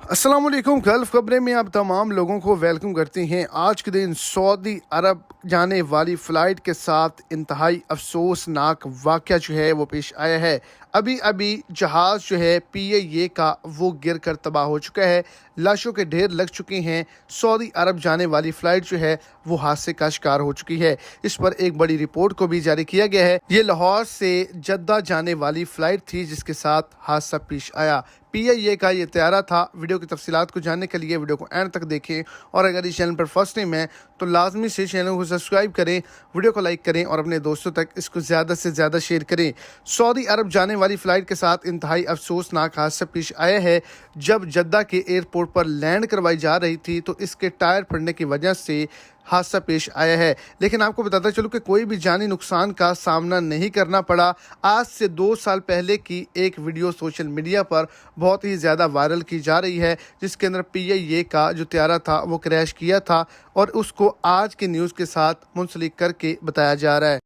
अस्सलाम वालेकुम। गल्फ खबरें में आप तमाम लोगों को वेलकम करते हैं। आज के दिन सऊदी अरब जाने वाली फ़्लाइट के साथ इंतहाई अफसोसनाक वाक़या जो है वो पेश आया है। अभी अभी जहाज़ जो है PIA का वो गिर कर तबाह हो चुका है। लाशों के ढेर लग चुके हैं। सऊदी अरब जाने वाली फ़्लाइट जो है वो हादसे का शिकार हो चुकी है। इस पर एक बड़ी रिपोर्ट को भी जारी किया गया है। ये लाहौर से जद्दा जाने वाली फ़्लाइट थी जिसके साथ हादसा पेश आया। PIA का ये तैयारा था। वीडियो की तफसीलात को जानने के लिए वीडियो को एंड तक देखें और अगर इस चैनल पर फर्स्ट टाइम है तो लाजमी से चैनल को सब्सक्राइब करें, वीडियो को लाइक करें और अपने दोस्तों तक इसको ज़्यादा से ज़्यादा शेयर करें। सऊदी अरब जाने वाली फ़्लाइट के साथ इंतहाई अफसोसनाक हादसा पेश आया है। जब जद्दा के एयरपोर्ट पर लैंड करवाई जा रही थी तो इसके टायर फटने की वजह से हादसा पेश आया है। लेकिन आपको बताता चलूँ कि कोई भी जानी नुकसान का सामना नहीं करना पड़ा। आज से 2 साल पहले की एक वीडियो सोशल मीडिया पर बहुत ही ज़्यादा वायरल की जा रही है जिसके अंदर PIA का जो तैयारा था वो क्रैश किया था और उसको आज के न्यूज़ के साथ मुंसलिक करके बताया जा रहा है।